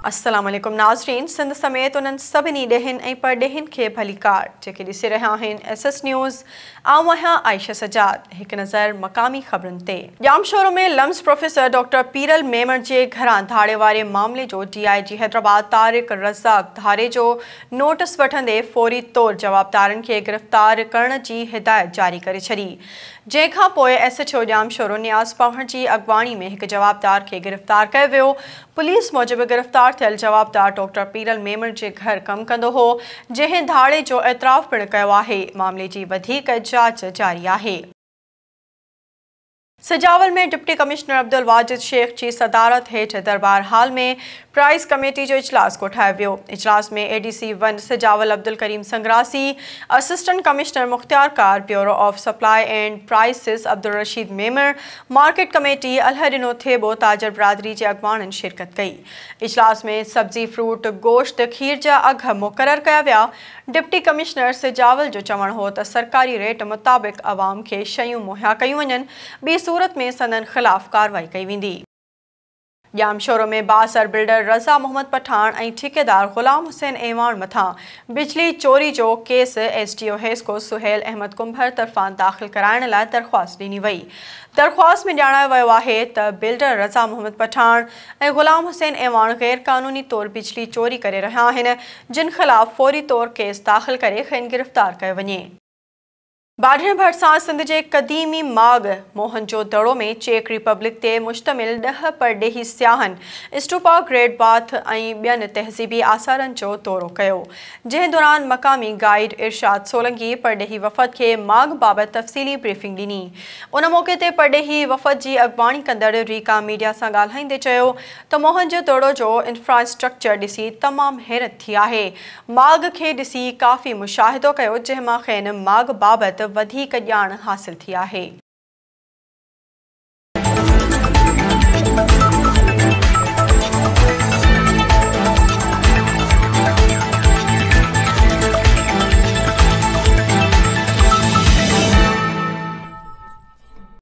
अस्सलाम वालेकुम नाज़रीन, सिंध समेत उन्हनि सभिनी ॾहिन ऐं परॾेहिन खे भली कार जेके ॾिसी रहिया आहिनि SS न्यूज़। आऊं आहियां आयशा सजाद। हिक नज़र मक़ामी ख़बरुनि ते। जामशोरो में लम्स प्रोफेसर डॉक्टर पीरल मेमण जे घरां धाड़े वारे मामले जो DIG हैदराबाद तारिक रज़ाक धारे जो नोटिस वठंदे फौरी तौर जवाबदारनि खे गिरफ़्तार करण जी हिदायत जारी करे छॾी। जंहिंखां पोइ SHO जामशोरो नियाज़ पवण जी अॻवाणी में हिक जवाबदार खे गिरफ़्तार कयो वियो। पुलिस मूजिबि गिरफ़्तार थियल जवाबदार डॉक्टर पीरल मेमण जे घर कमु कंदो हो, जंहिं धाड़े जो एतराफ़ पिणु कयो आहे। मामले जी वधीक जांच जारी आहे। सजावल में डिप्टी कमिश्नर अब्दुल वाजिद शेख जी सदारत हेठि दरबार हाल में प्राइस कमेटी जो इजलास कोठायो वियो। इजलास में ADC 1 Sujawal Abdul Karim Sangrasi, assistant commissioner मुख्तियार कार, bureau of supply and prices Abdul Rashid Memon, market committee अलहरिनो थेबो ताजर बिरादरी जे अॻवाननि शिरकत कई। इजलास में सब्जी, फ्रूट, गोश्त, खीर जा अघ मुक़रर कया विया। डिप्टी कमिश्नर सजावल जो चवणु हो त सरकारी रेट मुताबिक़ अवाम खे शयूं मुहैया कयूं वञनि, ॿी सूरत में संदनि ख़िलाफ़ कार्रवाई कई वेंदी। जामशोरो में बासर बिल्डर रज़ा मोहम्मद पठान ऐं ठेकेदार ग़ुलाम हुसैन एवान मथां बिजली चोरी जो केस SDO हेस्को सुहेल अहमद कुंभर तरफ़ां दाख़िल कराइण लाइ दरख़्वास्त ॾिनी वई। दरख़्वास्त में ॼाणायो वियो आहे त बिल्डर रज़ा मोहम्मद पठान ऐं ग़ुलाम हुसैन एवान गैर क़ानूनी तौर बिजली चोरी करे रहिया आहिनि, जिन ख़िलाफ़ फौरी तौर केस दाख़िल करे खेनि गिरफ़्तार कयो वञे। बाढ़नि भरिसां सिंध जे क़दीमी माॻ मोहनजो दड़ो में चेक रिपब्लिक ते मुश्तमिल 10 परॾेही सियाहनि स्टूपा, ग्रेट बाथ ऐं ॿियनि तहज़ीबी आसारनि जो दौरो कयो, जंहिं दौरान मक़ामी गाइड इरशाद सोलंकी परॾेही वफ़द खे माॻ बाबति तफ़सीली ब्रीफिंग ॾिनी। उन मौक़े ते परॾेही वफ़द जी अॻवाणी कंदड़ रीका मीडिया सां ॻाल्हाईंदे चयो त मोहनजो दड़ो जो इंफ्रास्ट्रक्चर ॾिसी तमामु हैरत थी आहे। माॻ खे ॾिसी काफ़ी मुशाहिदो कयो, जंहिं मां खेनि माॻ बाबति वधीक ॼाण हासिल थी आहे।